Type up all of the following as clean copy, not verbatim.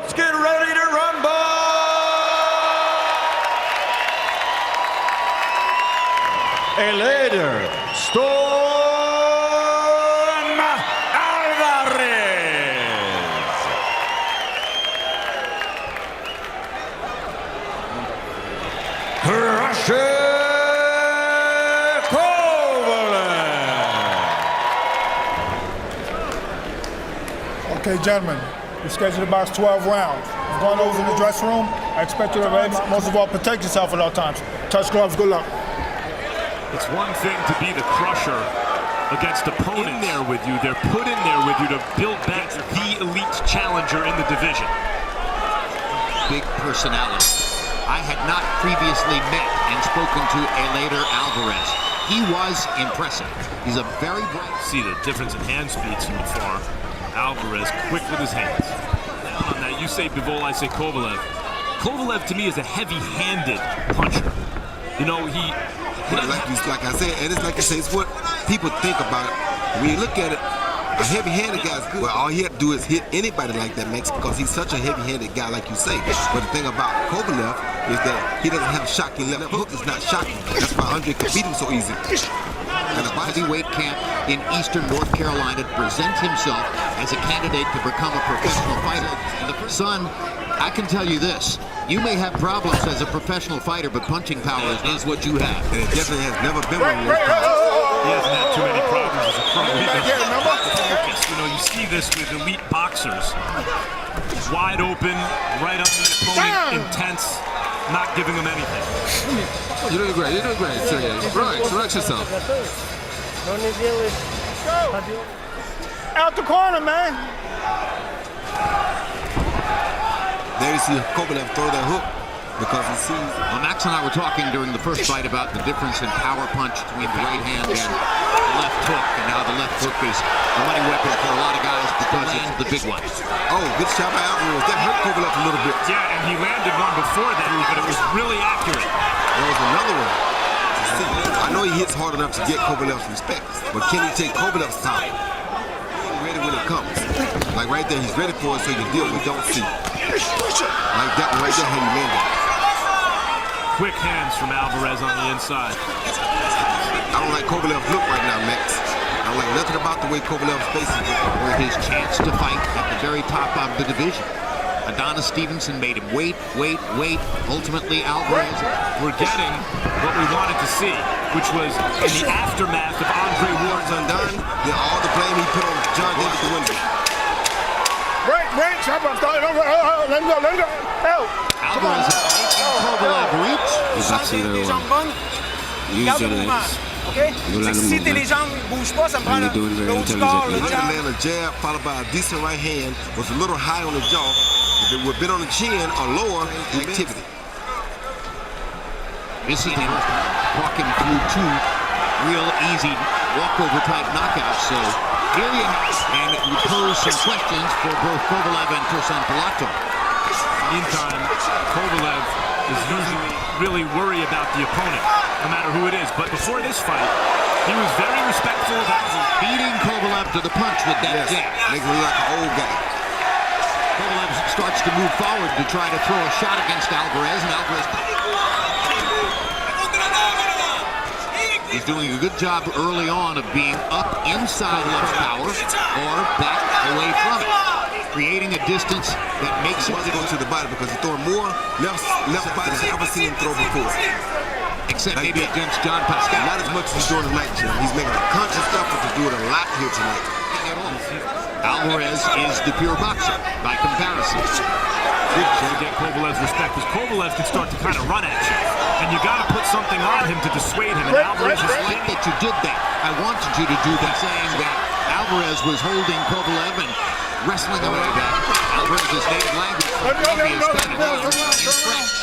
Let's get ready to rumble! Eleider Alvarez. Sergey Kovalev. Okay, gentlemen, we're scheduled to box 12 rounds. We've gone over in the dressing room. I expect you to, most of all, protect yourself at all times. Touch gloves, good luck. It's one thing to be the crusher against opponents in there with you. They're put in there with you to build back the elite challenger in the division. Big personality. I had not previously met and spoken to Eleider Alvarez. He was impressive. He's a very bright. See the difference in hand speeds from afar. Alvarez quick with his hands. Down on that, you say Bivol, I say Kovalev. Kovalev to me is a heavy-handed puncher. You know, like I said, and it's like you say, it's what people think about it. When you look at it, a heavy-handed guy is good. Well, all he had to do is hit anybody like that, Max, because he's such a heavy-handed guy, like you say. But the thing about Kovalev is that he doesn't have a shocking left hook. It's not shocking. That's why Andre could beat him so easy. And the heavyweight camp in Eastern North Carolina to present himself as a candidate to become a professional fighter. And son, I can tell you this. You may have problems as a professional fighter, but punching power is what you have. And it definitely has never been one of those problems. He hasn't had too many problems as a pro. You know, you see this with elite boxers. Wide open, right up the opponent, intense, not giving him anything. You're doing great, Sergey. Relax yourself. Out the corner, man. There you see Kovalev throw that hook because he sees. Well, Max and I were talking during the first fight about the difference in power punch between the right hand and the left hook, and now the left hook is a money weapon for a lot of guys because it's the big one. Oh, good shot by Alvarez. That hurt Kovalev a little bit. Yeah, and he landed one before that, but it was really accurate. There was another one. I know he hits hard enough to get Kovalev's respect, but can he take Kovalev's time? He's ready when it comes. Like right there, he's ready for it, so you deal with don't see. Like that one right there, how you landed. Quick hands from Alvarez on the inside. I don't like Kovalev's look right now, Max. I don't like nothing about the way Kovalev's face is. Or his chance to fight at the very top of the division. Adonis Stevenson made him wait. Ultimately, Alvarez. We're getting what we wanted to see, which was in the aftermath of Andre Ward's undone. Then all the blame he put on John Davis the winner. Break, stop, let him go. Help. Alvarez is making Kovalev reach. He's actually les jambes bonnes. Garde le mouvement. OK? Si les jambes ne bougent pas, ça me prend le haut du corps, le jab. Land a jab followed by a decent right hand was a little high on the jaw. If it would have been on the chin or lower, activity. This is walking through two real easy walkover type knockouts. So here you have, and it would pose some questions for both Kovalev and Tosan Pilato. Meantime, Kovalev is usually really worried about the opponent, no matter who it is. But before this fight, he was very respectful of Alvarez. Beating Kovalev to the punch with that jab. Making him like an old guy. Kovalev starts to move forward to try to throw a shot against Alvarez, and Alvarez is doing a good job early on of being up inside left power or back away from it, creating a distance that makes it go to the body because he's throwing more left body than I've ever seen him throw before. Except maybe against John Pascal. Not as much as he's doing tonight, Jim. He's making a conscious effort to do it a lot here tonight. Alvarez is the pure boxer by comparison. Good to get Kovalev's respect, because Kovalev can start to kind of run at you, and you got to put something on him to dissuade him. And Alvarez is like that you did that. I wanted you to do that, saying that Alvarez was holding Kovalev and wrestling away that. Alvarez's native language is French.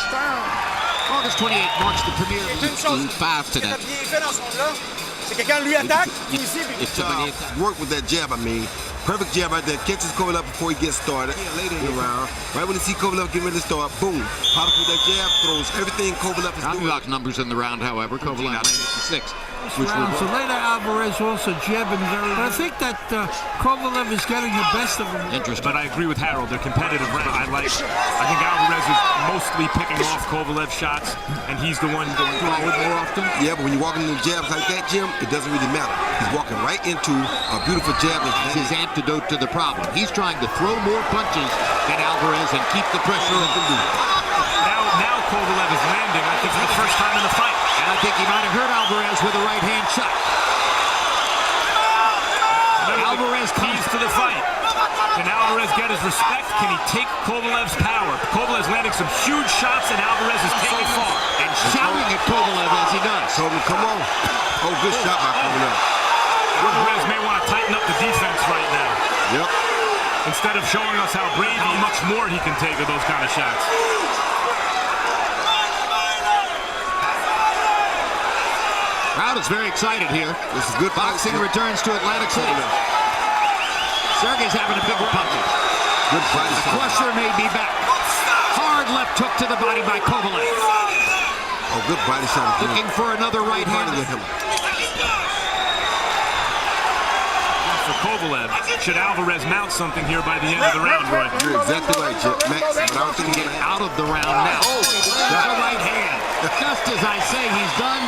August 28th marks the premiere of 5 today. C'est que quand lui attaque, work with that jab, I mean. Perfect jab right there. Catches Kovalev before he gets started. Later in the round. Right when you see Kovalev getting ready to start, boom. Pops with that jab, throws everything Kovalev is doing. Knockouts numbers in the round, however. Kovalev 96. which round. So will Eleider Alvarez also jabbing very. But I think that Kovalev is getting the best of him. Interesting. But I agree with Harold. They're competitive round. I think Alvarez is mostly picking off Kovalev's shots, and he's the one going forward more often. Yeah, but when you're walking into jabs like that, Jim, it doesn't really matter. He's walking right into a beautiful jab. That's his antidote to the problem. He's trying to throw more punches than Alvarez and keep the pressure on. Now Kovalev is landing, I think, for the first time in the fight. And I think he might have hurt Alvarez with a right-hand shot. Alvarez keys to the fight. Can Alvarez get his respect? Can he take Kovalev's power? Kovalev's landing some huge shots, and Alvarez is taking far. And shouting at Kovalev as he does. Told him, come on. Oh, good shot by Kovalev. Alvarez may want to tighten up the defense right now. Yep. Instead of showing us how brave, how much more he can take of those kind of shots. Crowd is very excited here. This is good Boxing fight. returns to Atlantic City. Sergey's having a big punches. Good fight. Crusher may be back. Hard left hook to the body by Kovalev. Oh, good body shot. Looking for another right hand. For Kovalev, should Alvarez mount something here by the end of the round, Roy? You're exactly right, Max. But I don't think he Get out of the round now. Oh, the right hand. Just as I say, he's done.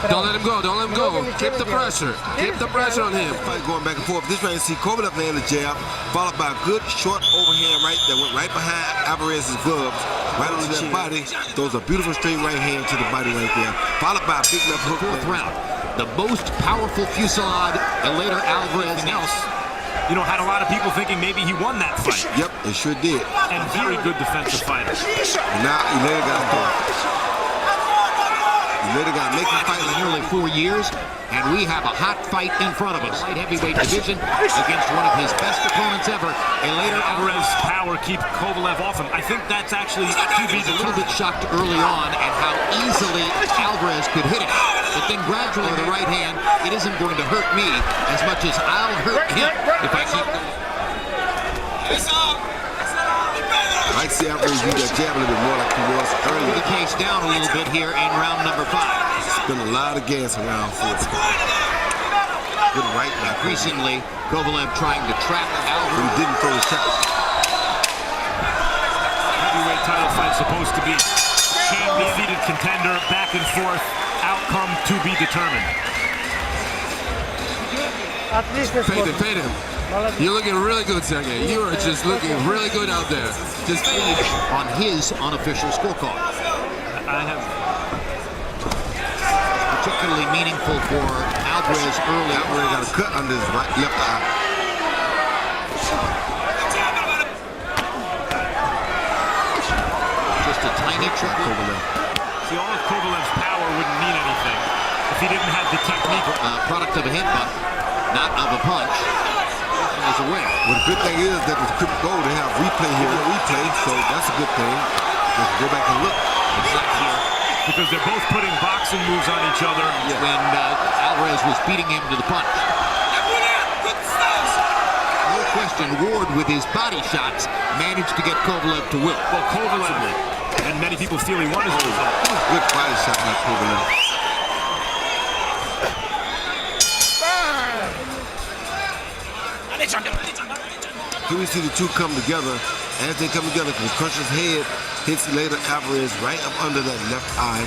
Don't let him go. Don't let him go. Keep the pressure. Keep the pressure on him. fight going back and forth. This round, you see Kovalev land a jab, followed by a good short overhand right that went right behind Alvarez's gloves, right on that body. Throws a beautiful straight right hand to the body right there, followed by a big left hook. Fourth round. The most powerful fusillade Eleider Alvarez else. You know, had a lot of people thinking maybe he won that fight. Yep, it sure did. And very good defensive fighter. And now Eleider got to do it. Eleider got to make him fight like Nearly 4 years, and we have a hot fight in front of us. Light heavyweight division against one of his best opponents ever, Eleider Alvarez. Alvarez's power keep Kovalev off him. I think that's actually to be A little bit shocked early on at how easily Alvarez could hit it. But then gradually the right hand, it isn't going to hurt me as much as I'll hurt him if I keep going. I like to see Alvarez use that jab a little bit more like he was earlier. The case down a little bit here in round number 5. Spent a lot of gas around for it. Good right back. Increasingly, Kovalev trying to trap But he Alvarez. didn't throw the shot. heavyweight title fight supposed to be champion, defeated contender, back and forth, outcome to be determined. Fade him. You're looking really good, Sergey. You are just looking really good out there. Just On his unofficial scorecard. I have Particularly meaningful for Alvarez early. Alvarez got a cut under his left eye. Just a tiny trickle. see all of Kovalev's power wouldn't mean anything if he didn't have the technique. Product of a headbutt, not of a punch. And is aware. Well, the good thing is that with Crip Gold, they have replay here, so that's a good thing. Just go back and look. It's not here. Because they're both putting boxing moves on each other. When Alvarez was beating him to the punch. No question, Ward with his body shots managed to get Kovalev to will. Well, Kovalev, and many people feel he won his result. Good body shot by Kovalev. Here we see the two come together. As they come together, the Crusher's head hits Eleider Alvarez right up under that left eye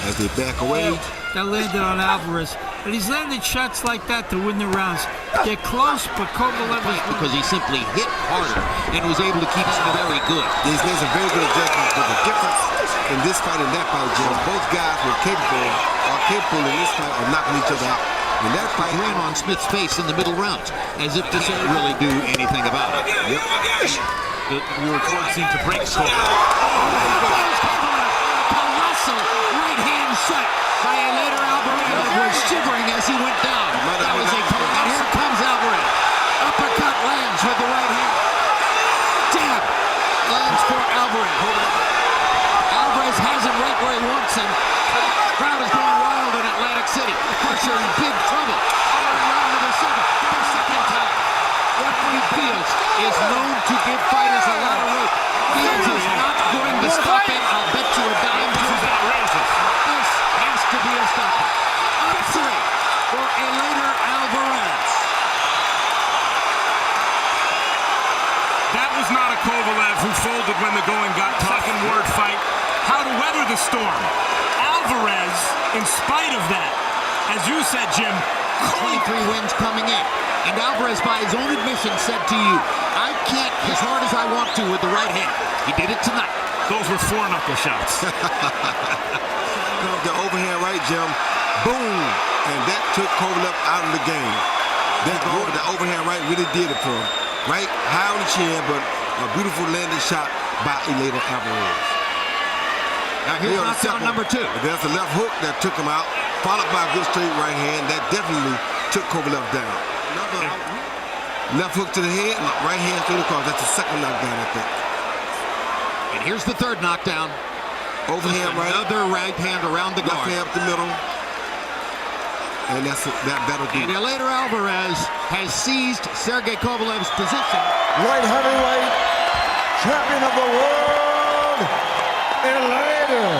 as they back away. That landed on Alvarez. But he's landed shots like that to win the rounds. They're close, but Kovalev is... Because he simply hit harder and was able to keep it very good. He's made some very good adjustments, but the difference in this fight and that fight, Jim, both guys were capable in this fight of knocking each other out. In that fight, Ran on Smith's face in the middle rounds, as if to say really do anything about it. yep. The report seemed to break Kovalev. Colossal right hand shot by Eleider Alvarez was shivering as he went down. That was a and here comes Alvarez. Uppercut lands with the right hand. Jab lands for Alvarez. Alvarez has him right where he wants him. Crowd is going wild in Atlantic City. Crusher in big trouble. Round number 7, the second time. Referee Fields is known to give fighters a lot of rope. Fields Eleider Alvarez. That was not a Kovalev who folded when the going got tough in word fight. How to weather the storm. Alvarez, in spite of that, as you said, Jim, 23 wins coming in. And Alvarez, by his own admission, said to you, I can't as hard as I want to with the right hand. He did it tonight. those were four knuckle shots. The overhand right, Jim. Boom. And that took Kovalev out of the game. The overhand right really did it for him. Right high on the chin, but a beautiful landing shot by Eleider Alvarez. Now here's knockdown number two. There's a left hook that took him out, followed by a good straight right hand. That definitely took Kovalev down. Left hook to the head, right hand straight across. That's the second knockdown, I think. And here's the third knockdown. Overhand right. Another right hand around the guard. Left hand up the middle. And that'll do. And Eleider Alvarez has seized Sergey Kovalev's position. Light heavyweight champion of the world, Eleider